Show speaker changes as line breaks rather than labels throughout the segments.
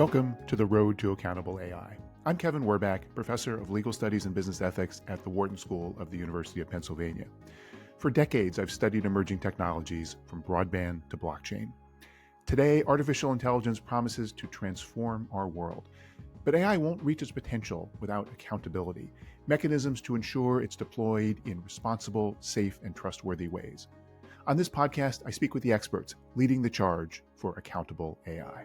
Welcome to the Road to Accountable AI. I'm Kevin Werbach, Professor of Legal Studies and Business Ethics at the Wharton School of the University of Pennsylvania. For decades, I've studied emerging technologies from broadband to blockchain. Today, artificial intelligence promises to transform our world. But AI won't reach its potential without accountability, mechanisms to ensure it's deployed in responsible, safe, and trustworthy ways. On this podcast, I speak with the experts leading the charge for accountable AI.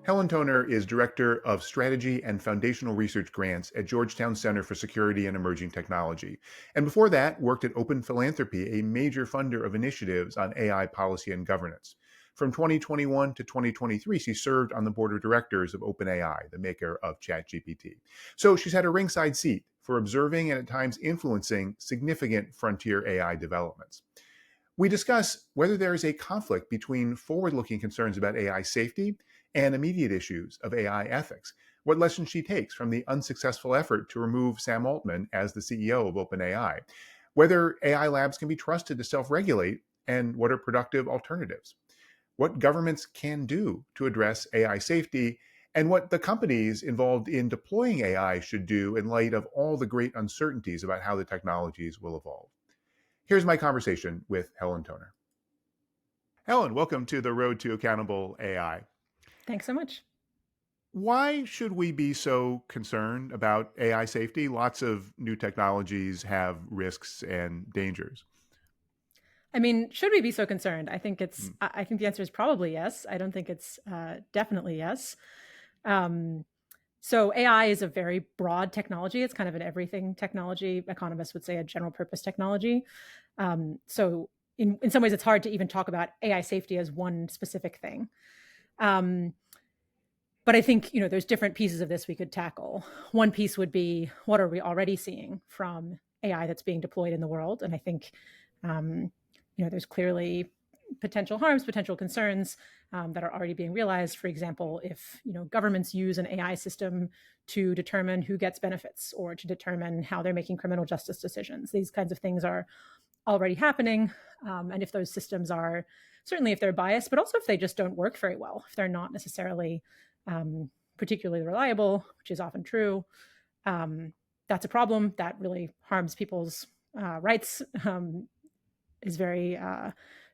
Helen Toner is Director of Strategy and Foundational Research Grants at Georgetown Center for Security and Emerging Technology. And before that, worked at Open Philanthropy, a major funder of initiatives on AI policy and governance. From 2021 to 2023, she served on the board of directors of OpenAI, the maker of ChatGPT. So she's had a ringside seat for observing and at times influencing significant frontier AI developments. We discuss whether there is a conflict between forward-looking concerns about AI safety and immediate issues of AI ethics, what lessons she takes from the unsuccessful effort to remove Sam Altman as the CEO of OpenAI, whether AI labs can be trusted to self-regulate, and what are productive alternatives, what governments can do to address AI safety, and what the companies involved in deploying AI should do in light of all the great uncertainties about how the technologies will evolve. Here's my conversation with Helen Toner. Helen, welcome to the Road to Accountable AI.
Thanks so much.
Why should we be so concerned about AI safety? Lots of new technologies have risks and dangers.
I mean, should we be so concerned? I think I think the answer is probably yes. I don't think it's definitely yes. So AI is a very broad technology. It's kind of an everything technology. Economists would say a general purpose technology. So in some ways, it's hard to even talk about AI safety as one specific thing. But I think, there's different pieces of this we could tackle. One piece would be, what are we already seeing from AI that's being deployed in the world? And I think, there's clearly potential harms, potential concerns that are already being realized. For example, if, governments use an AI system to determine who gets benefits or to determine how they're making criminal justice decisions, these kinds of things are already happening. And if those systems are, certainly if they're biased, but also if they just don't work very well, if they're not necessarily particularly reliable, which is often true, that's a problem that really harms people's rights, is very,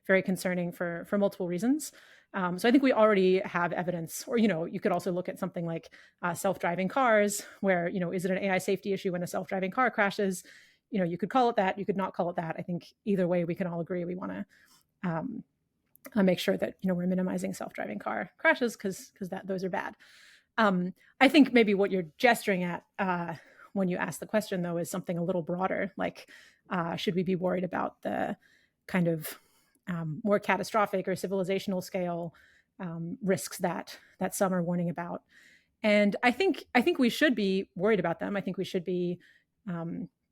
very concerning for multiple reasons. So I think we already have evidence, or, you could also look at something like self-driving cars, where, is it an AI safety issue when a self-driving car crashes? You could call it that, you could not call it that. I think either way, we can all agree we want to make sure that, we're minimizing self-driving car crashes because those are bad. I think maybe what you're gesturing at when you ask the question, though, is something a little broader, like should we be worried about the kind of more catastrophic or civilizational scale risks that some are warning about? And I think we should be worried about them. I think we should be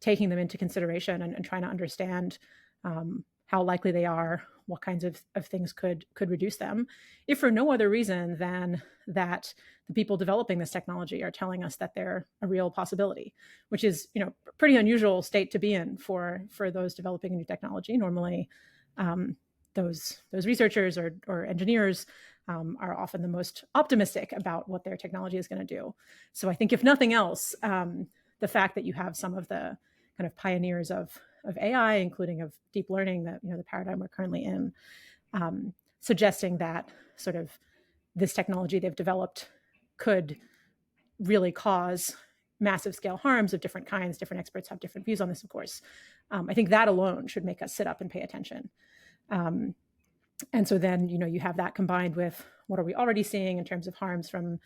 taking them into consideration and trying to understand how likely they are, what kinds of things could reduce them, if for no other reason than that the people developing this technology are telling us that they're a real possibility, which is, a pretty unusual state to be in for those developing a new technology. Normally, those researchers or engineers are often the most optimistic about what their technology is going to do. So I think if nothing else, the fact that you have some of the kind of pioneers of AI, including of deep learning, that the paradigm we're currently in, suggesting that sort of this technology they've developed could really cause massive scale harms of different kinds. Different experts have different views on this, of course. I think that alone should make us sit up and pay attention. And so then, you have that combined with what are we already seeing in terms of harms from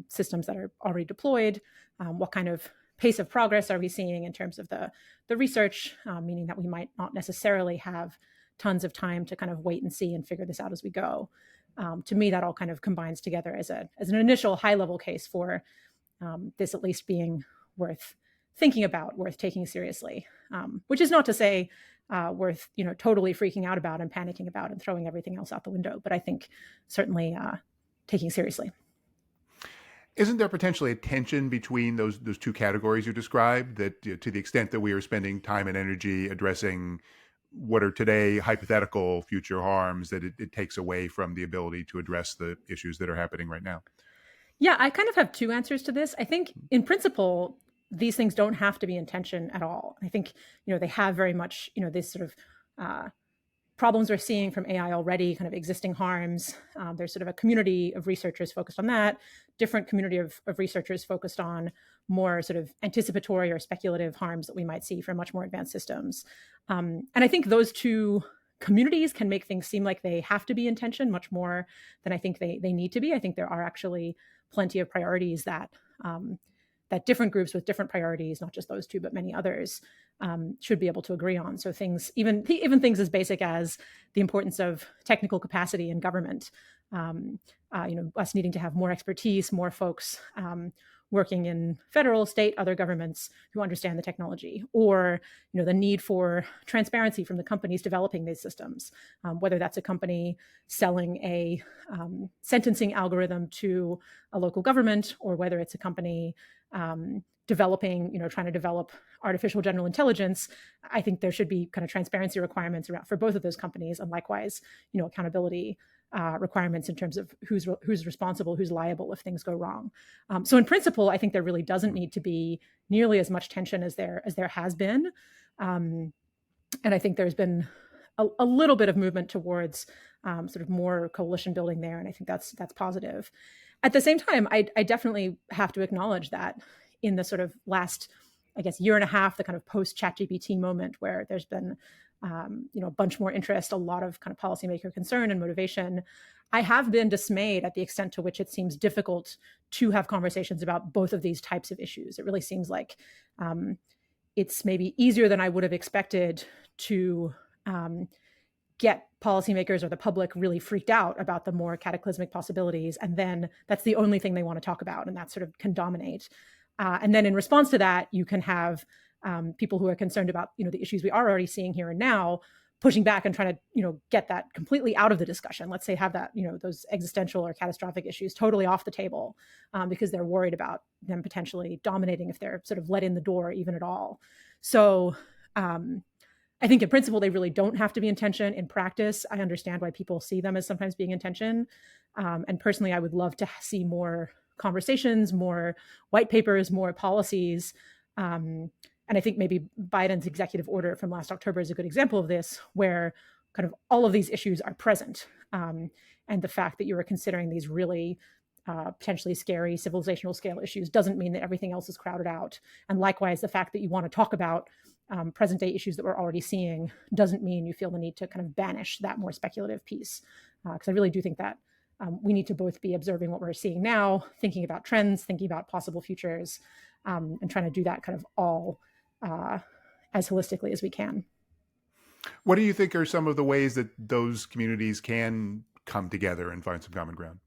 systems that are already deployed? What kind of pace of progress are we seeing in terms of the research, meaning that we might not necessarily have tons of time to kind of wait and see and figure this out as we go. To me, that all kind of combines together as an initial high-level case for this at least being worth thinking about, worth taking seriously, which is not to say worth totally freaking out about and panicking about and throwing everything else out the window, but I think certainly taking seriously.
Isn't there potentially a tension between those two categories you described, that to the extent that we are spending time and energy addressing what are today hypothetical future harms that it takes away from the ability to address the issues that are happening right now?
Yeah, I kind of have two answers to this. I think in principle, these things don't have to be in tension at all. I think, they have very much, this sort of uh, problems we're seeing from AI already, kind of existing harms. There's sort of a community of researchers focused on that, different community of researchers focused on more sort of anticipatory or speculative harms that we might see from much more advanced systems. And I think those two communities can make things seem like they have to be in tension much more than I think they need to be. I think there are actually plenty of priorities that different groups with different priorities, not just those two, but many others, should be able to agree on. So things, even things as basic as the importance of technical capacity in government, us needing to have more expertise, more folks working in federal, state, other governments who understand the technology, or the need for transparency from the companies developing these systems, whether that's a company selling a sentencing algorithm to a local government, or whether it's a company developing, trying to develop artificial general intelligence. I think there should be kind of transparency requirements around for both of those companies, and likewise, accountability requirements in terms of who's responsible, who's liable if things go wrong. So in principle, I think there really doesn't need to be nearly as much tension as there has been, and I think there's been a little bit of movement towards sort of more coalition building there, and I think that's positive. At the same time, I definitely have to acknowledge that in the sort of last, I guess, year and a half, the kind of post ChatGPT moment where there's been a bunch more interest, a lot of kind of policymaker concern and motivation, I have been dismayed at the extent to which it seems difficult to have conversations about both of these types of issues. It really seems like it's maybe easier than I would have expected to get policymakers or the public really freaked out about the more cataclysmic possibilities. And then that's the only thing they want to talk about, and that sort of can dominate. And then in response to that, you can have people who are concerned about, the issues we are already seeing here and now, pushing back and trying to, get that completely out of the discussion. Let's say have that, those existential or catastrophic issues totally off the table because they're worried about them potentially dominating if they're sort of let in the door even at all. So I think in principle, they really don't have to be in tension. In practice, I understand why people see them as sometimes being in tension. And personally, I would love to see more conversations, more white papers, more policies. And I think maybe Biden's executive order from last October is a good example of this, where kind of all of these issues are present. And the fact that you are considering these really potentially scary civilizational scale issues doesn't mean that everything else is crowded out. And likewise, the fact that you want to talk about present day issues that we're already seeing doesn't mean you feel the need to kind of banish that more speculative piece. Because I really do think that we need to both be observing what we're seeing now, thinking about trends, thinking about possible futures, and trying to do that kind of all as holistically as we can.
What do you think are some of the ways that those communities can come together and find some common ground?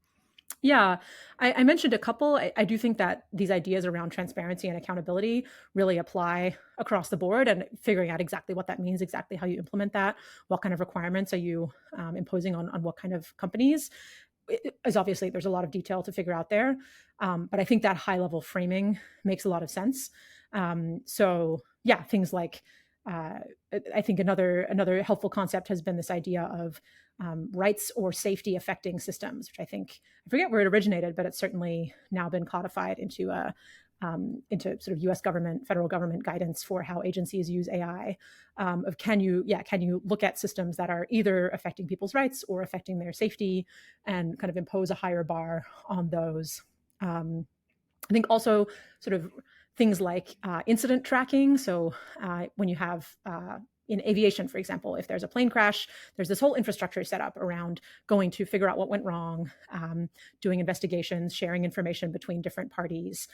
Yeah, I mentioned a couple. I do think that these ideas around transparency and accountability really apply across the board, and figuring out exactly what that means, exactly how you implement that, what kind of requirements are you imposing on what kind of companies, is obviously there's a lot of detail to figure out there. But I think that high level framing makes a lot of sense. So yeah, things like I think another helpful concept has been this idea of rights or safety affecting systems, which I forget where it originated, but it's certainly now been codified into sort of U.S. government, federal government guidance for how agencies use AI. Can you look at systems that are either affecting people's rights or affecting their safety, and kind of impose a higher bar on those. I think also sort of things like incident tracking. So when you have in aviation, for example, if there's a plane crash, there's this whole infrastructure set up around going to figure out what went wrong, doing investigations, sharing information between different parties.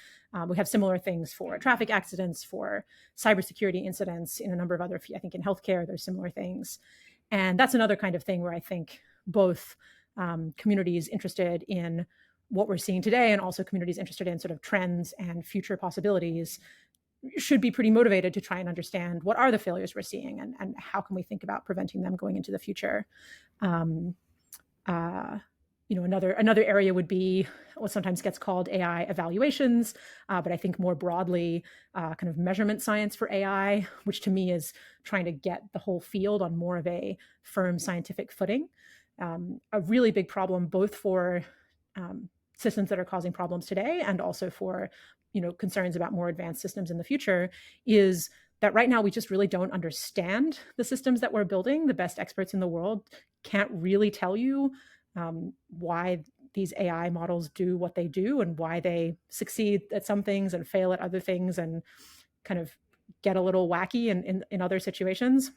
We have similar things for traffic accidents, for cybersecurity incidents, in a number of other, I think in healthcare, there's similar things. And that's another kind of thing where I think both communities interested in what we're seeing today and also communities interested in sort of trends and future possibilities should be pretty motivated to try and understand what are the failures we're seeing, and how can we think about preventing them going into the future. Another area would be what sometimes gets called AI evaluations, but I think more broadly, kind of measurement science for AI, which to me is trying to get the whole field on more of a firm scientific footing. A really big problem both for systems that are causing problems today and also for concerns about more advanced systems in the future is that right now we just really don't understand the systems that we're building. The best experts in the world can't really tell you why these AI models do what they do and why they succeed at some things and fail at other things and kind of get a little wacky in other situations.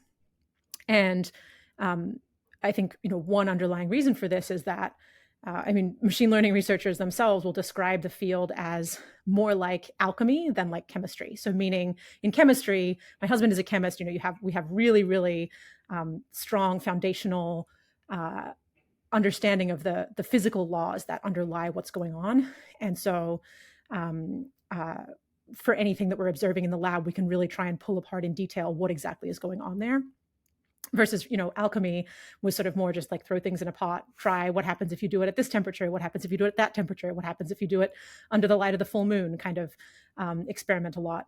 And I think one underlying reason for this is that machine learning researchers themselves will describe the field as more like alchemy than like chemistry. So meaning in chemistry, my husband is a chemist, we have really, really strong foundational understanding of the physical laws that underlie what's going on. And so for anything that we're observing in the lab, we can really try and pull apart in detail what exactly is going on there. Versus, alchemy was sort of more just like throw things in a pot, try what happens if you do it at this temperature, what happens if you do it at that temperature, what happens if you do it under the light of the full moon, kind of experiment in a lot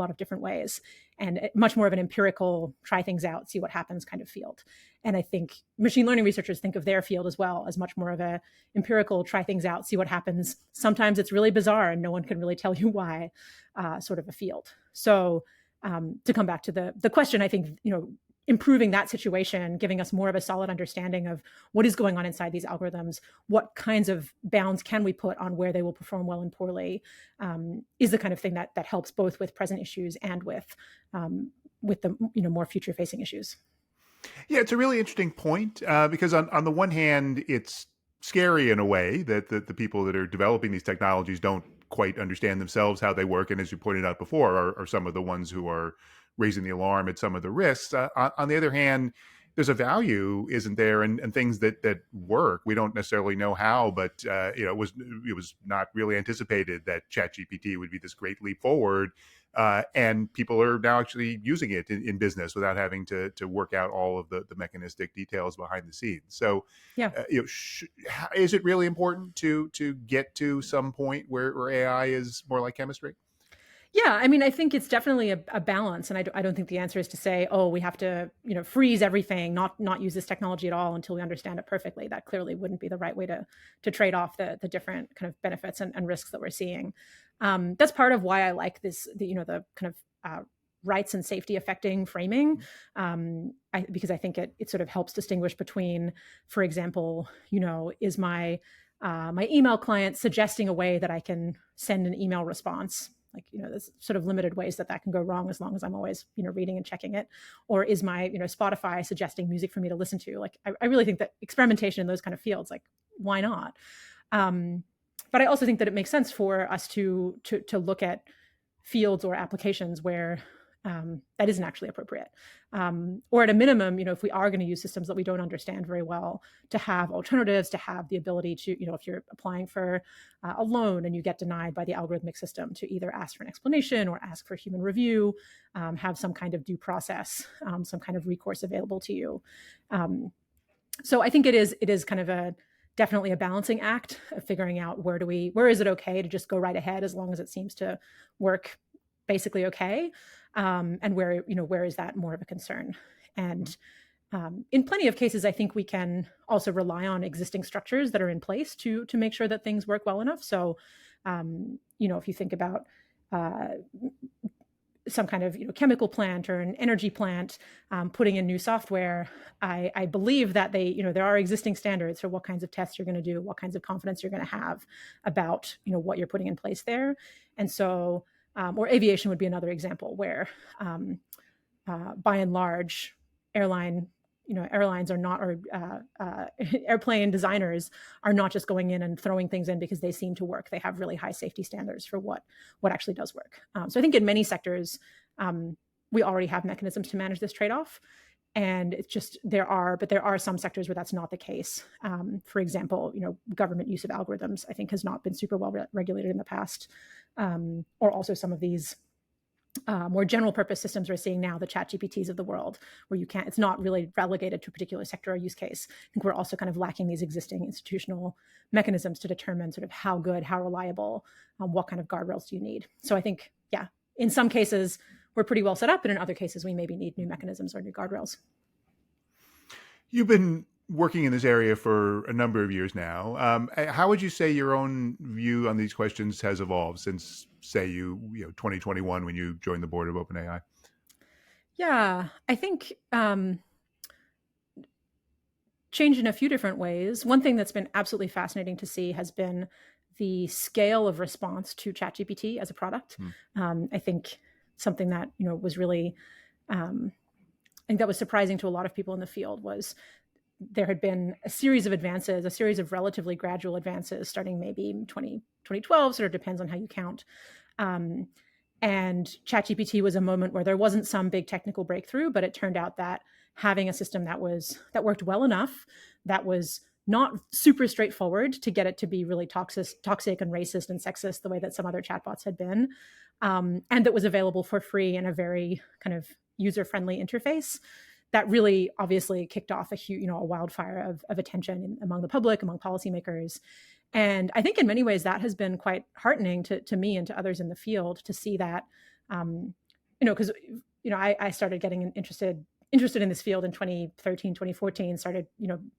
of different ways. And much more of an empirical, try things out, see what happens kind of field. And I think machine learning researchers think of their field as well as much more of a empirical, try things out, see what happens. Sometimes it's really bizarre and no one can really tell you why, sort of a field. So to come back to the question, I think, improving that situation, giving us more of a solid understanding of what is going on inside these algorithms, what kinds of bounds can we put on where they will perform well and poorly, is the kind of thing that helps both with present issues and with the more future-facing issues.
Yeah, it's a really interesting point because on the one hand, it's scary in a way that the people that are developing these technologies don't quite understand themselves how they work, and as you pointed out before, are some of the ones who are raising the alarm at some of the risks. On the other hand, there's a value, isn't there, and things that work. We don't necessarily know how, but it was not really anticipated that ChatGPT would be this great leap forward, and people are now actually using it in business without having to work out all of the mechanistic details behind the scenes. So,
yeah,
is it really important to get to some point where AI is more like chemistry?
Yeah, I think it's definitely a balance, and I don't think the answer is to say, oh, we have to, freeze everything, not use this technology at all until we understand it perfectly. That clearly wouldn't be the right way to trade off the different kind of benefits and risks that we're seeing. That's part of why I like the kind of rights and safety affecting framing, because I think it sort of helps distinguish between, for example, is my email client suggesting a way that I can send an email response. Like, there's sort of limited ways that can go wrong as long as I'm always, reading and checking it. Or is my, Spotify suggesting music for me to listen to? Like, I really think that experimentation in those kind of fields, like, why not? But I also think that it makes sense for us to look at fields or applications where that isn't actually appropriate. Or at a minimum, if we are going to use systems that we don't understand very well, to have alternatives, to have the ability to, if you're applying for a loan and you get denied by the algorithmic system, to either ask for an explanation or ask for human review, have some kind of due process, some kind of recourse available to you. So I think it is kind of definitely a balancing act of figuring out where is it okay to just go right ahead as long as it seems to work basically okay, and where is that more of a concern? And in plenty of cases, I think we can also rely on existing structures that are in place to make sure that things work well enough. So, if you think about some kind of chemical plant or an energy plant putting in new software, I believe that there are existing standards for what kinds of tests you're going to do, what kinds of confidence you're going to have about what you're putting in place there. And so, or aviation would be another example where, by and large, airlines are not, or airplane designers are not just going in and throwing things in because they seem to work. They have really high safety standards for what actually does work. So I think in many sectors, we already have mechanisms to manage this trade-off. And it's just, there are some sectors where that's not the case. For example, government use of algorithms, I think, has not been super well regulated in the past. Or also some of these more general purpose systems we're seeing now, the chat GPTs of the world, where it's not really relegated to a particular sector or use case. I think we're also kind of lacking these existing institutional mechanisms to determine sort of how good, how reliable, what kind of guardrails do you need. So I think, yeah, in some cases, we're pretty well set up, and in other cases, we maybe need new mechanisms or new guardrails.
You've been working in this area for a number of years now. How would you say your own view on these questions has evolved since, say, 2021 when you joined the board of OpenAI?
Yeah, I think changed in a few different ways. One thing that's been absolutely fascinating to see has been the scale of response to ChatGPT as a product. I think something that was really, I think that was surprising to a lot of people in the field was there had been a series of advances, a series of relatively gradual advances starting maybe 2012, sort of depends on how you count. And ChatGPT was a moment where there wasn't some big technical breakthrough, but it turned out that having a system that worked well enough, that was not super straightforward to get it to be really toxic and racist and sexist the way that some other chatbots had been, and that was available for free in a very kind of user-friendly interface, that really obviously kicked off a huge, a wildfire of attention among the public, among policymakers. And I think in many ways that has been quite heartening to me and to others in the field to see that, because, I started getting interested in this field in 2013, 2014, started,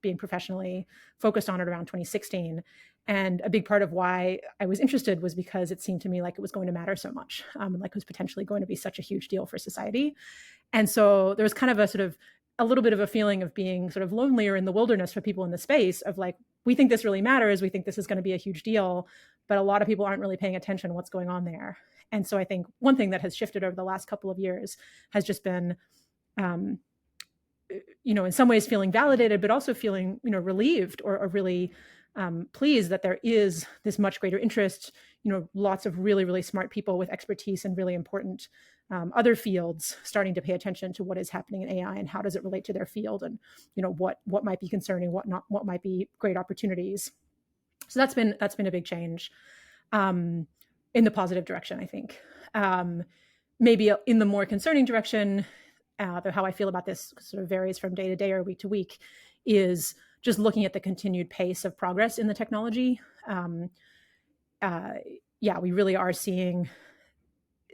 being professionally focused on it around 2016. And a big part of why I was interested was because it seemed to me like it was going to matter so much, and like it was potentially going to be such a huge deal for society. And so there was kind of a little bit of a feeling of being sort of lonelier in the wilderness for people in the space of like, we think this really matters. We think this is going to be a huge deal, but a lot of people aren't really paying attention to what's going on there. And so I think one thing that has shifted over the last couple of years has just been, in some ways feeling validated, but also feeling, relieved or really pleased that there is this much greater interest, lots of really, really smart people with expertise in really important other fields starting to pay attention to what is happening in AI and how does it relate to their field, and what might be concerning, what might be great opportunities. So that's been a big change in the positive direction, I think. Maybe in the more concerning direction, though how I feel about this sort of varies from day to day or week to week, is just looking at the continued pace of progress in the technology. We really are seeing,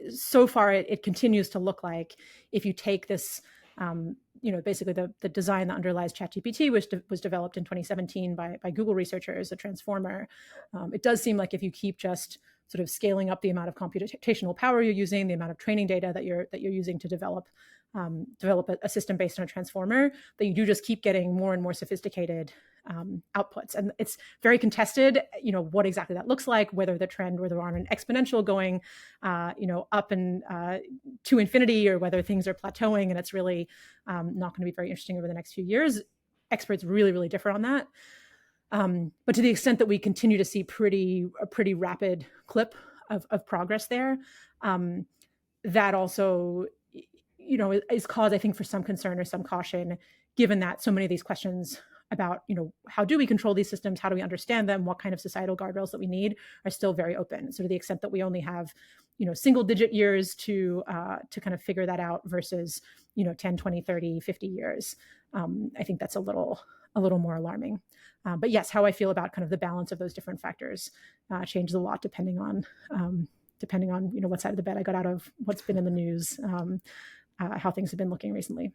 so far it continues to look like if you take this, basically the design that underlies ChatGPT, which was developed in 2017 by Google researchers, a transformer. It does seem like if you keep just sort of scaling up the amount of computational power you're using, the amount of training data that you're using to develop a system based on a transformer, that you do just keep getting more and more sophisticated outputs. And it's very contested, what exactly that looks like, whether the trend, whether we're on an exponential going, up and to infinity, or whether things are plateauing and it's really not going to be very interesting over the next few years. Experts really, really differ on that. But to the extent that we continue to see a pretty rapid clip of progress there, that also, is cause, I think, for some concern or some caution, given that so many of these questions about, how do we control these systems? How do we understand them? What kind of societal guardrails that we need are still very open. So to the extent that we only have, single digit years to kind of figure that out versus, 10, 20, 30, 50 years, I think that's a little more alarming. But yes, how I feel about kind of the balance of those different factors changes a lot depending on what side of the bed I got out of, what's been in the news, how things have been looking recently.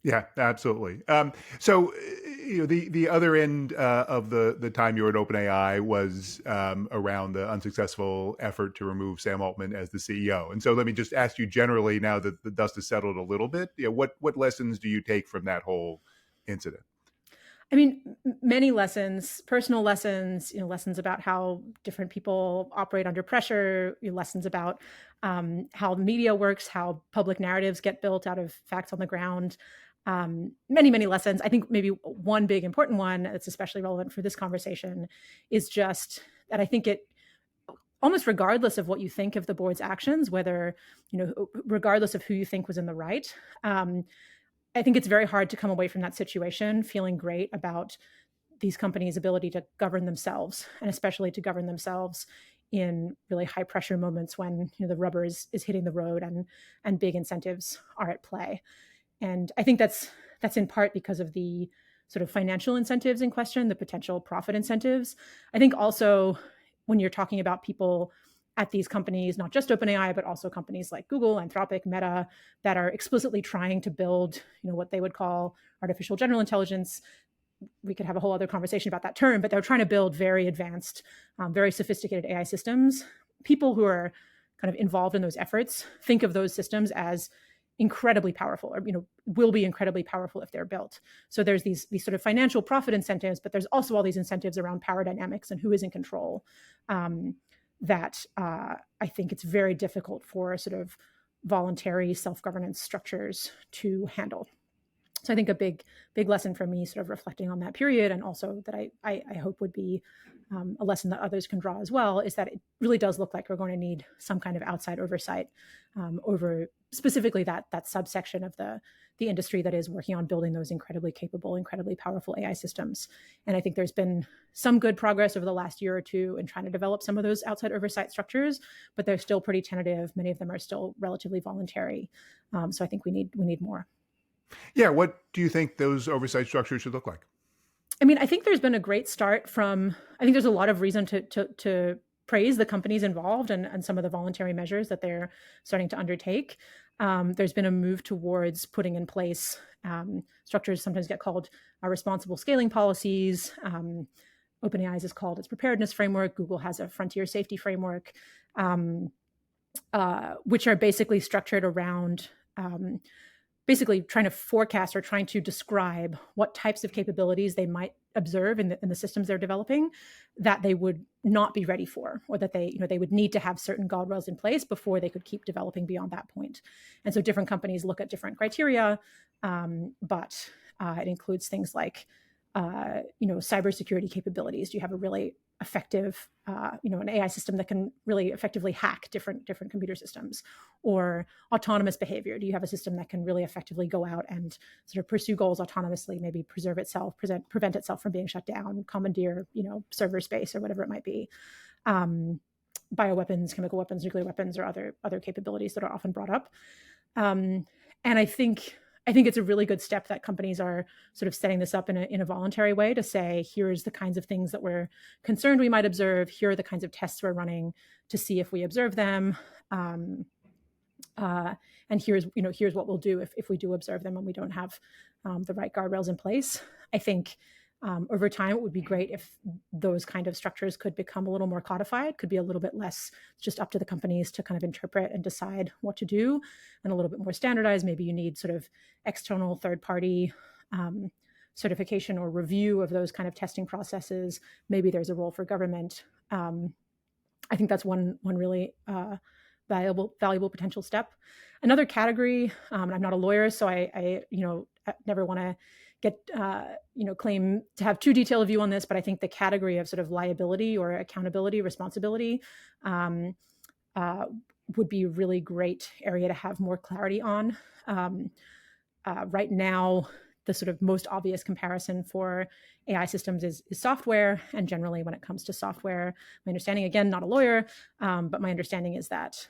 Yeah, absolutely. So, the other end of the time you were at OpenAI was around the unsuccessful effort to remove Sam Altman as the CEO. And so, let me just ask you generally, now that the dust has settled a little bit, what lessons do you take from that whole incident?
I mean, many lessons, personal lessons, lessons about how different people operate under pressure, lessons about how the media works, how public narratives get built out of facts on the ground. Many, many lessons. I think maybe one big important one that's especially relevant for this conversation is just that I think it, almost regardless of what you think of the board's actions, whether, regardless of who you think was in the right, I think it's very hard to come away from that situation feeling great about these companies' ability to govern themselves, and especially to govern themselves in really high pressure moments when the rubber is hitting the road and big incentives are at play. And I think that's in part because of the sort of financial incentives in question, the potential profit incentives. I think also when you're talking about people at these companies, not just OpenAI, but also companies like Google, Anthropic, Meta, that are explicitly trying to build, what they would call artificial general intelligence. We could have a whole other conversation about that term, but they're trying to build very advanced, very sophisticated AI systems. People who are kind of involved in those efforts think of those systems as incredibly powerful, or will be incredibly powerful if they're built. So there's these sort of financial profit incentives, but there's also all these incentives around power dynamics and who is in control. That I think it's very difficult for sort of voluntary self-governance structures to handle. So I think a big lesson for me, sort of reflecting on that period, and also that I hope would be a lesson that others can draw as well, is that it really does look like we're going to need some kind of outside oversight over specifically that subsection of the industry that is working on building those incredibly capable, incredibly powerful AI systems. And I think there's been some good progress over the last year or two in trying to develop some of those outside oversight structures, but they're still pretty tentative. Many of them are still relatively voluntary. So I think we need more.
Yeah, what do you think those oversight structures should look like?
I mean, I think there's been a great start from, I think there's a lot of reason to praise the companies involved and some of the voluntary measures that they're starting to undertake. There's been a move towards putting in place structures sometimes get called responsible scaling policies. OpenAI's is called its preparedness framework. Google has a frontier safety framework, which are basically structured around basically trying to forecast or trying to describe what types of capabilities they might observe in the systems they're developing that they would not be ready for, or that they would need to have certain guardrails in place before they could keep developing beyond that point. And so different companies look at different criteria, but it includes things like cybersecurity capabilities. Do you have a really effective, an AI system that can really effectively hack different computer systems? Or autonomous behavior. Do you have a system that can really effectively go out and sort of pursue goals autonomously, maybe preserve itself, prevent itself from being shut down, commandeer, server space or whatever it might be? Bioweapons, chemical weapons, nuclear weapons, or other capabilities that are often brought up. And I think it's a really good step that companies are sort of setting this up in a voluntary way to say, here's the kinds of things that we're concerned we might observe. Here are the kinds of tests we're running to see if we observe them. And here's what we'll do if we do observe them and we don't have the right guardrails in place. I think over time, it would be great if those kind of structures could become a little more codified, could be a little bit less just up to the companies to kind of interpret and decide what to do, and a little bit more standardized. Maybe you need sort of external third-party certification or review of those kind of testing processes. Maybe there's a role for government. I think that's one really valuable potential step. Another category, and I'm not a lawyer, so I never want to get claim to have too detailed a view on this, but I think the category of sort of liability or accountability, responsibility would be a really great area to have more clarity on. Right now, the sort of most obvious comparison for AI systems is software. And generally, when it comes to software, my understanding, again, not a lawyer, but my understanding is that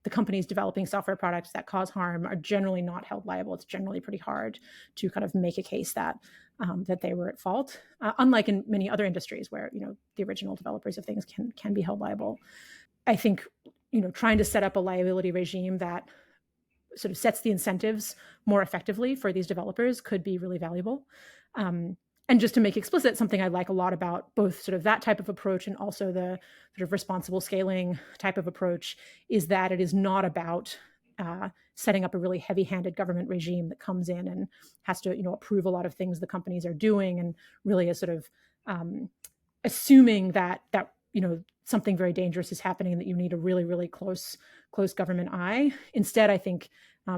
the companies developing software products that cause harm are generally not held liable. It's generally pretty hard to kind of make a case that they were at fault, unlike in many other industries where the original developers of things can be held liable. I think trying to set up a liability regime that sort of sets the incentives more effectively for these developers could be really valuable. And just to make explicit, something I like a lot about both sort of that type of approach and also the sort of responsible scaling type of approach is that it is not about setting up a really heavy-handed government regime that comes in and has to approve a lot of things the companies are doing, and really is sort of assuming that something very dangerous is happening and that you need a really, really close government eye. Instead, I think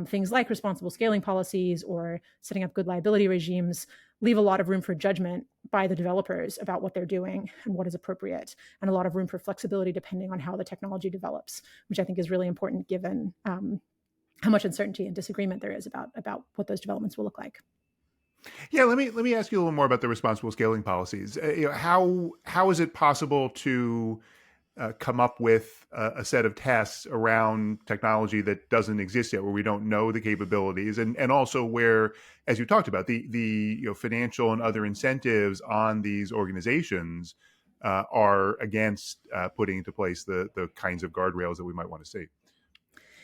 things like responsible scaling policies or setting up good liability regimes leave a lot of room for judgment by the developers about what they're doing and what is appropriate, and a lot of room for flexibility depending on how the technology develops, which I think is really important given how much uncertainty and disagreement there is about what those developments will look like.
Yeah, let me ask you a little more about the responsible scaling policies. How is it possible to come up with a set of tests around technology that doesn't exist yet, where we don't know the capabilities, and also where, as you talked about, the financial and other incentives on these organizations are against putting into place the kinds of guardrails that we might want to see.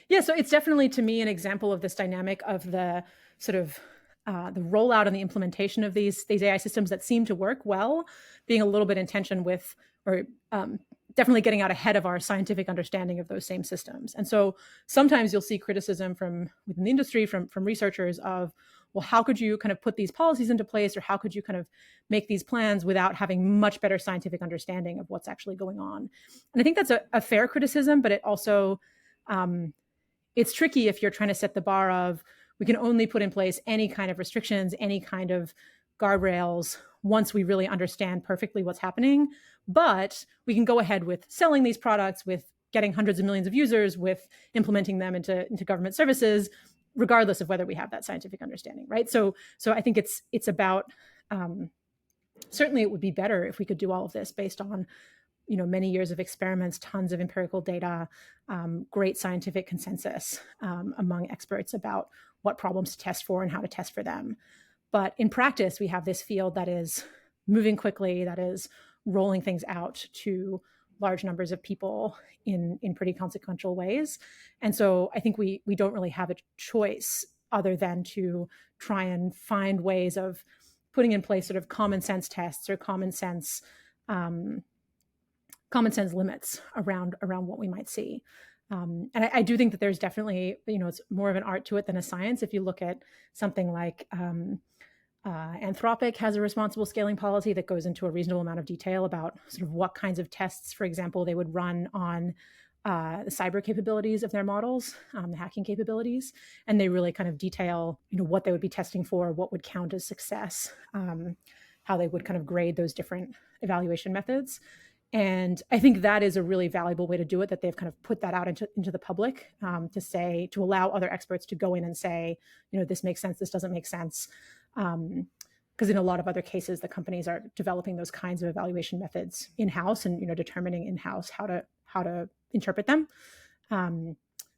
Yeah, so it's definitely, to me, an example of this dynamic of the sort of the rollout and the implementation of these AI systems that seem to work well, being a little bit in tension with, or definitely getting out ahead of our scientific understanding of those same systems. And so sometimes you'll see criticism from within the industry, from researchers of, well, how could you kind of put these policies into place, or how could you kind of make these plans without having much better scientific understanding of what's actually going on? And I think that's a fair criticism, but it also it's tricky if you're trying to set the bar of, we can only put in place any kind of restrictions, any kind of guardrails once we really understand perfectly what's happening. But we can go ahead with selling these products, with getting hundreds of millions of users, with implementing them into government services, regardless of whether we have that scientific understanding, right? So I think it's about, certainly it would be better if we could do all of this based on many years of experiments, tons of empirical data, great scientific consensus among experts about what problems to test for and how to test for them. But in practice, we have this field that is moving quickly, that is rolling things out to large numbers of people in pretty consequential ways. And so I think we don't really have a choice other than to try and find ways of putting in place sort of common sense tests or common sense limits around what we might see. And I do think that there's definitely, it's more of an art to it than a science. If you look at something like Anthropic has a responsible scaling policy that goes into a reasonable amount of detail about sort of what kinds of tests, for example, they would run on the cyber capabilities of their models, the hacking capabilities. And they really kind of detail, what they would be testing for, what would count as success, how they would kind of grade those different evaluation methods. And I think that is a really valuable way to do it, that they've kind of put that out into the public, to allow other experts to go in and say, this makes sense, this doesn't make sense. Because in a lot of other cases, the companies are developing those kinds of evaluation methods in-house and, determining in-house how to interpret them.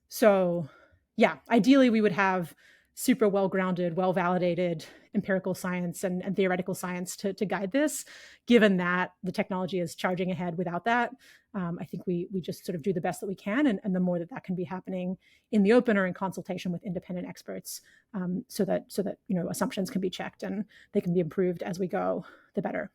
So yeah, ideally we would have super well-grounded, well-validated empirical science and theoretical science to guide this. Given that the technology is charging ahead without that, I think we just sort of do the best that we can, and the more that can be happening in the open or in consultation with independent experts, so that assumptions can be checked and they can be improved as we go, the better.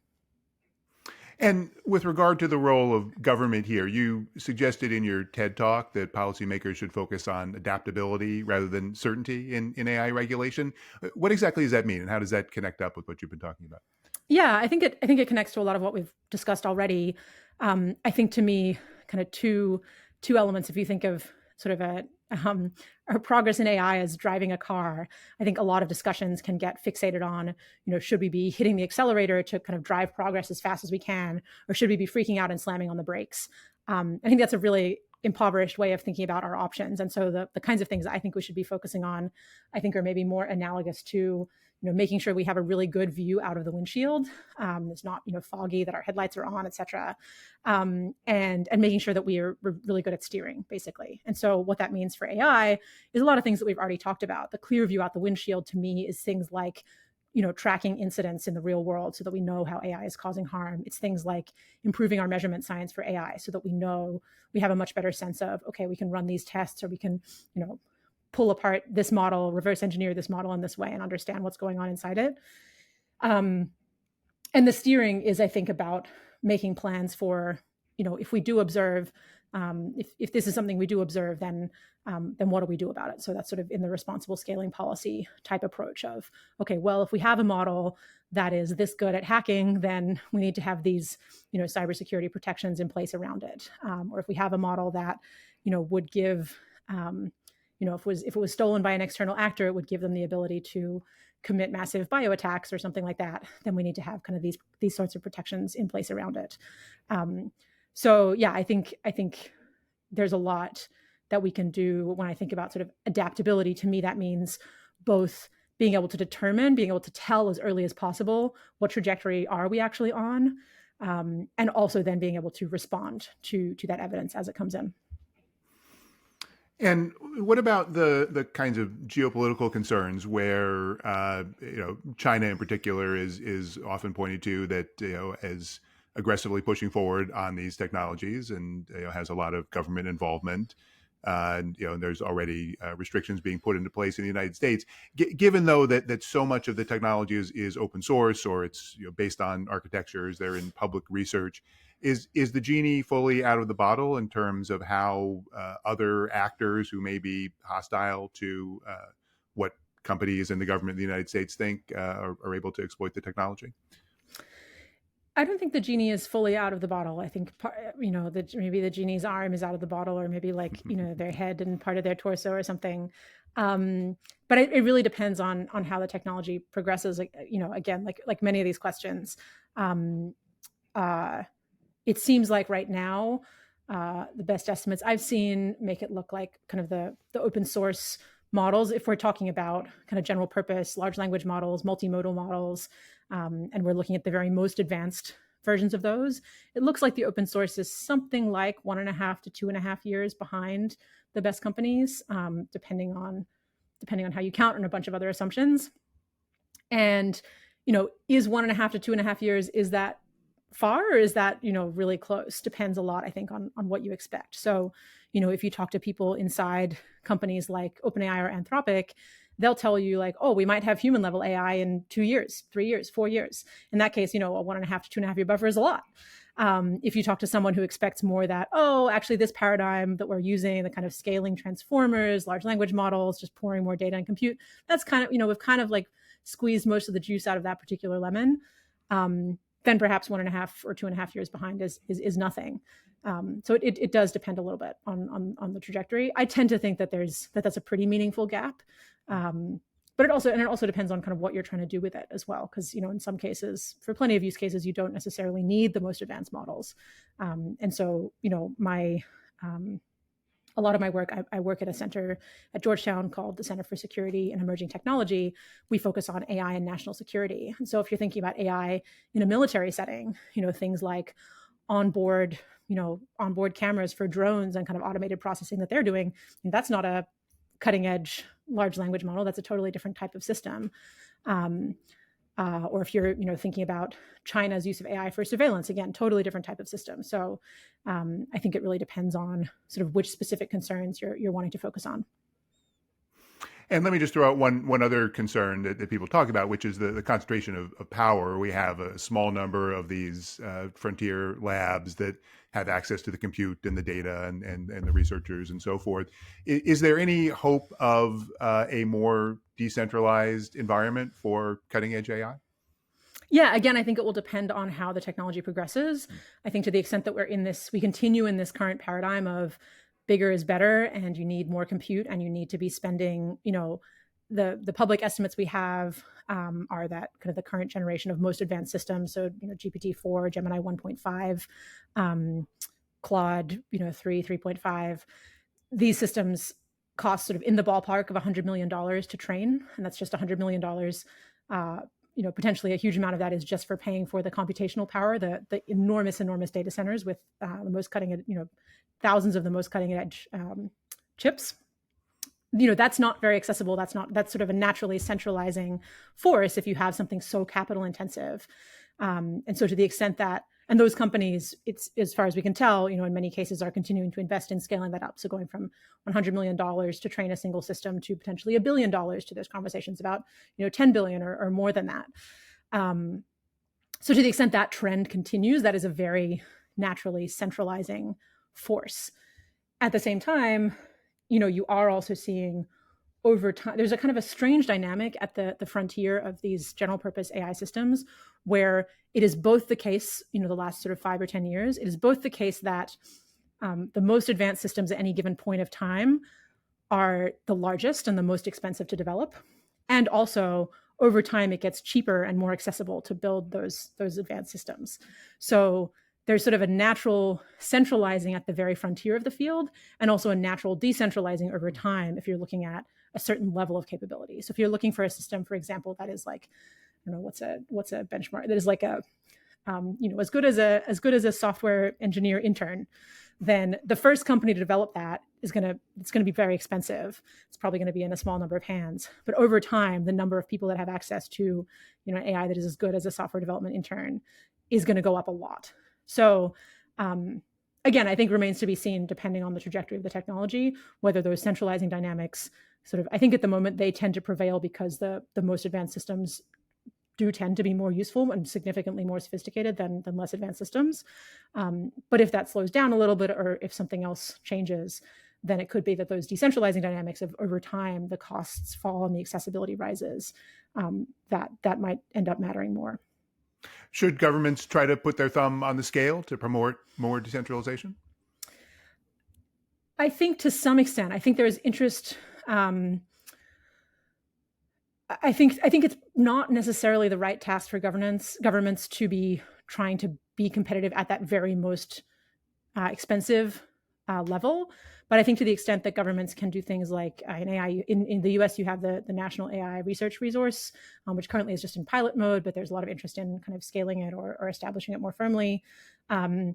And with regard to the role of government here, you suggested in your TED Talk that policymakers should focus on adaptability rather than certainty in AI regulation. What exactly does that mean, and how does that connect up with what you've been talking about?
Yeah, I think it connects to a lot of what we've discussed already. I think, to me, kind of two elements. If you think of sort of our progress in AI as driving a car, I think a lot of discussions can get fixated on, should we be hitting the accelerator to kind of drive progress as fast as we can, or should we be freaking out and slamming on the brakes? I think that's a really impoverished way of thinking about our options. And so the kinds of things I think we should be focusing on, I think, are maybe more analogous to, making sure we have a really good view out of the windshield. It's not, foggy, that our headlights are on, et cetera. And making sure that we're really good at steering, basically. And so what that means for AI is a lot of things that we've already talked about. The clear view out the windshield, to me, is things like, tracking incidents in the real world so that we know how AI is causing harm. It's things like improving our measurement science for AI so that we know, we have a much better sense of, okay, we can run these tests, or we can, pull apart this model, reverse engineer this model in this way, and understand what's going on inside it. And the steering is, I think, about making plans for, if we do observe, if this is something we do observe, then what do we do about it? So that's sort of in the responsible scaling policy type approach of, okay, well, if we have a model that is this good at hacking, then we need to have these, cybersecurity protections in place around it. Or if we have a model that, would give, if it was stolen by an external actor, it would give them the ability to commit massive bioattacks or something like that, then we need to have kind of these sorts of protections in place around it. So yeah, I think there's a lot that we can do. When I think about sort of adaptability, to me, that means both being able to determine, being able to tell as early as possible what trajectory are we actually on, and also then being able to respond to that evidence as it comes in.
And what about the kinds of geopolitical concerns where China in particular is often pointed to that as aggressively pushing forward on these technologies and has a lot of government involvement. And there's already restrictions being put into place in the United States. Given though that so much of the technology is open source or it's based on architectures, they're in public research. Is the genie fully out of the bottle in terms of how other actors who may be hostile to what companies and the government of the United States think are able to exploit the technology?
I don't think the genie is fully out of the bottle. I think, that maybe the genie's arm is out of the bottle, or maybe like, their head and part of their torso or something. But it really depends on how the technology progresses. Again, like many of these questions, it seems like right now, the best estimates I've seen make it look like kind of the open source models, if we're talking about kind of general purpose, large language models, multimodal models, and we're looking at the very most advanced versions of those, it looks like the open source is something like 1.5 to 2.5 years behind the best companies, depending on how you count and a bunch of other assumptions. And, is 1.5 to 2.5 years, is that far or is that, really close? Depends a lot, I think, on what you expect. So, if you talk to people inside companies like OpenAI or Anthropic, they'll tell you like, oh, we might have human level AI in 2 years, 3 years, 4 years. In that case, a 1.5 to 2.5 year buffer is a lot. If you talk to someone who expects more that, oh, actually this paradigm that we're using, the kind of scaling transformers, large language models, just pouring more data and compute, that's kind of, we've kind of like squeezed most of the juice out of that particular lemon. Then perhaps 1.5 or 2.5 years behind is nothing. So it does depend a little bit on the trajectory. I tend to think that that's a pretty meaningful gap. But it also depends on kind of what you're trying to do with it as well. Because, in some cases, for plenty of use cases, you don't necessarily need the most advanced models. And so, a lot of my work, I work at a center at Georgetown called the Center for Security and Emerging Technology. We focus on AI and national security. And so if you're thinking about AI in a military setting, things like onboard cameras for drones and kind of automated processing that they're doing, that's not a cutting edge large language model. That's a totally different type of system. Or if you're, thinking about China's use of AI for surveillance, again, totally different type of system. So I think it really depends on sort of which specific concerns you're wanting to focus on.
And let me just throw out one other concern that people talk about, which is the concentration of power. We have a small number of these frontier labs that have access to the compute and the data and the researchers and so forth. Is there any hope of a more decentralized environment for cutting edge AI?
Yeah, again, I think it will depend on how the technology progresses. I think to the extent that we continue in this current paradigm of bigger is better and you need more compute and you need to be spending, the public estimates we have are that kind of the current generation of most advanced systems. So, GPT-4, Gemini 1.5, Claude, 3.5. These systems cost sort of in the ballpark of $100 million to train. And that's just $100 million. Potentially a huge amount of that is just for paying for the computational power, the enormous data centers with the most cutting edge, thousands of the most cutting edge chips. That's not very accessible. That's sort of a naturally centralizing force if you have something so capital intensive. And so to the extent that, and those companies, it's as far as we can tell, in many cases are continuing to invest in scaling that up. So going from $100 million to train a single system to potentially $1 billion to those conversations about, 10 billion or more than that. So to the extent that trend continues, that is a very naturally centralizing force. At the same time, you are also seeing over time, there's a kind of a strange dynamic at the frontier of these general purpose AI systems where it is both the case, the last sort of 5 or 10 years, it is both the case that the most advanced systems at any given point of time are the largest and the most expensive to develop. And also over time, it gets cheaper and more accessible to build those advanced systems. So there's sort of a natural centralizing at the very frontier of the field and also a natural decentralizing over time if you're looking at a certain level of capability. So if you're looking for a system, for example, that is like, I don't know, what's a benchmark that is like a as good as a software engineer intern, then the first company to develop that it's going to be very expensive. It's probably going to be in a small number of hands. But over time, the number of people that have access to AI that is as good as a software development intern is going to go up a lot. So again, I think remains to be seen, depending on the trajectory of the technology, whether those centralizing dynamics I think at the moment they tend to prevail because the most advanced systems do tend to be more useful and significantly more sophisticated than less advanced systems. But if that slows down a little bit, or if something else changes, then it could be that those decentralizing dynamics of over time, the costs fall and the accessibility rises, that might end up mattering more.
Should governments try to put their thumb on the scale to promote more decentralization?
I think to some extent, I think there's interest. I think it's not necessarily the right task for governments to be trying to be competitive at that very most expensive level. But I think to the extent that governments can do things like in AI, in the US, you have the National AI Research Resource, which currently is just in pilot mode, but there's a lot of interest in kind of scaling it or establishing it more firmly. And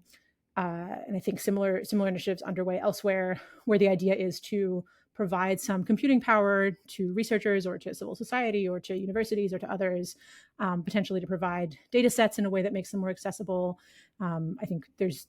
I think similar initiatives underway elsewhere, where the idea is to provide some computing power to researchers or to civil society or to universities or to others, potentially to provide data sets in a way that makes them more accessible. I think there's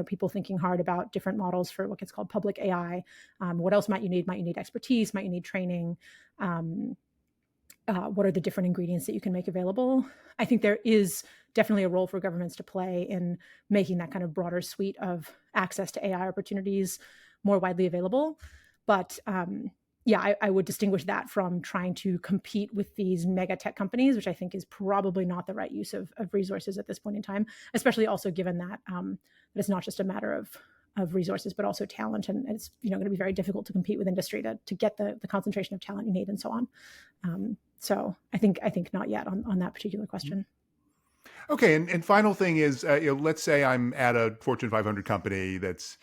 people thinking hard about different models for what gets called public AI. What else might you need? Might you need expertise? Might you need training? What are the different ingredients that you can make available? I think there is definitely a role for governments to play in making that kind of broader suite of access to AI opportunities more widely available. But I would distinguish that from trying to compete with these mega tech companies, which I think is probably not the right use of resources at this point in time, especially also given that it's not just a matter of resources, but also talent. And it's going to be very difficult to compete with industry to get the concentration of talent you need and so on. So I think not yet on that particular question.
Okay, and final thing is, let's say I'm at a Fortune 500 company that's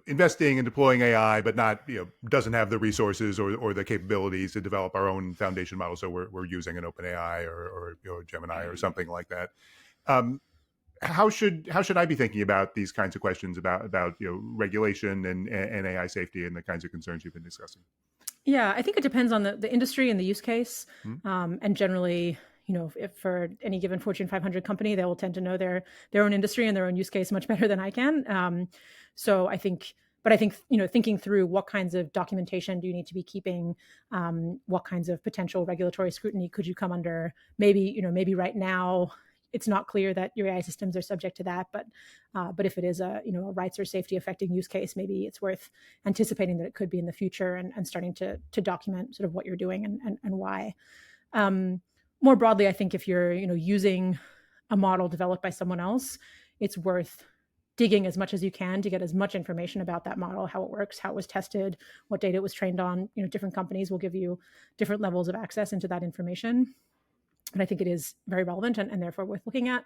investing and deploying AI, but not doesn't have the resources or the capabilities to develop our own foundation model. So we're using an OpenAI or Gemini or something like that. How should I be thinking about these kinds of questions about regulation and AI safety and the kinds of concerns you've been discussing?
Yeah, I think it depends on the industry and the use case, and generally. If for any given Fortune 500 company, they will tend to know their own industry and their own use case much better than I can. So I think, thinking through what kinds of documentation do you need to be keeping, what kinds of potential regulatory scrutiny could you come under? Maybe right now it's not clear that your AI systems are subject to that, but if it is a rights or safety affecting use case, maybe it's worth anticipating that it could be in the future and starting to document sort of what you're doing and why. More broadly, I think if you're using a model developed by someone else, it's worth digging as much as you can to get as much information about that model, how it works, how it was tested, what data it was trained on. Different companies will give you different levels of access into that information. And I think it is very relevant and therefore worth looking at.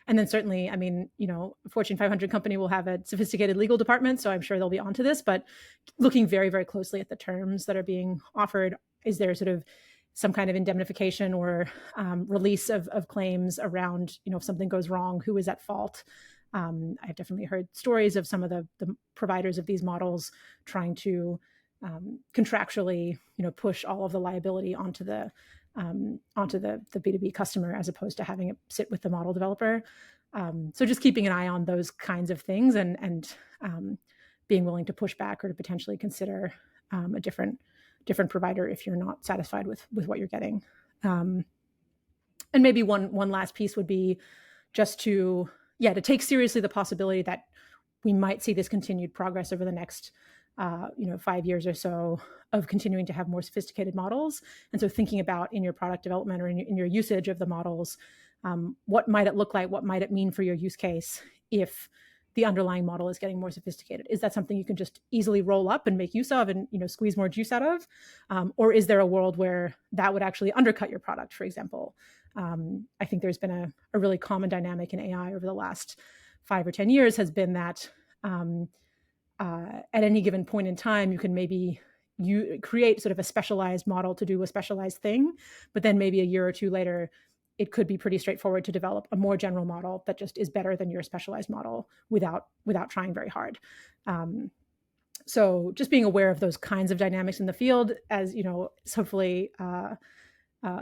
And then certainly, a Fortune 500 company will have a sophisticated legal department, so I'm sure they'll be onto this, but looking very, very closely at the terms that are being offered, is there sort of some kind of indemnification or release of claims around, if something goes wrong, who is at fault? I've definitely heard stories of some of the providers of these models trying to contractually, push all of the liability onto the B2B customer as opposed to having it sit with the model developer. So just keeping an eye on those kinds of things and being willing to push back or to potentially consider a different provider if you're not satisfied with what you're getting. And maybe one last piece would be just to take seriously the possibility that we might see this continued progress over the next 5 years or so of continuing to have more sophisticated models. And so thinking about in your product development or in your usage of the models, what might it look like? What might it mean for your use case if the underlying model is getting more sophisticated? Is that something you can just easily roll up and make use of and squeeze more juice out of? Or is there a world where that would actually undercut your product, for example? I think there's been a really common dynamic in AI over the last 5 or 10 years has been that at any given point in time, you can maybe create sort of a specialized model to do a specialized thing, but then maybe a year or two later, it could be pretty straightforward to develop a more general model that just is better than your specialized model without trying very hard. So just being aware of those kinds of dynamics in the field, as you know, is hopefully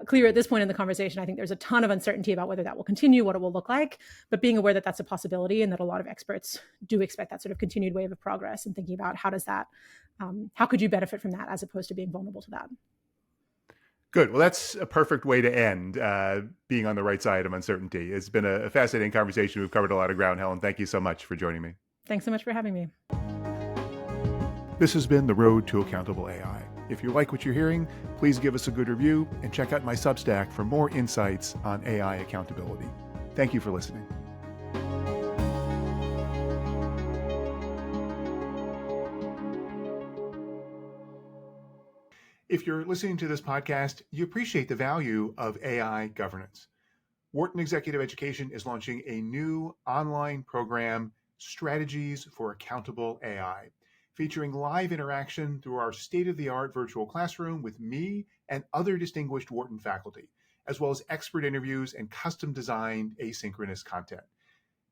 clear at this point in the conversation. I think there's a ton of uncertainty about whether that will continue, what it will look like, but being aware that that's a possibility and that a lot of experts do expect that sort of continued wave of progress, and thinking about how could you benefit from that as opposed to being vulnerable to that.
Good. Well, that's a perfect way to end, being on the right side of uncertainty. It's been a fascinating conversation. We've covered a lot of ground, Helen. Thank you so much for joining me.
Thanks so much for having me.
This has been The Road to Accountable AI. If you like what you're hearing, please give us a good review and check out my Substack for more insights on AI accountability. Thank you for listening. If you're listening to this podcast, you appreciate the value of AI governance. Wharton Executive Education is launching a new online program, Strategies for Accountable AI, featuring live interaction through our state-of-the-art virtual classroom with me and other distinguished Wharton faculty, as well as expert interviews and custom-designed asynchronous content.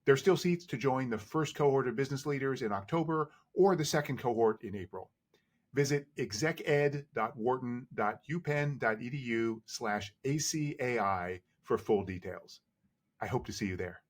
There are still seats to join the first cohort of business leaders in October or the second cohort in April. Visit execed.wharton.upenn.edu/ACAI for full details. I hope to see you there.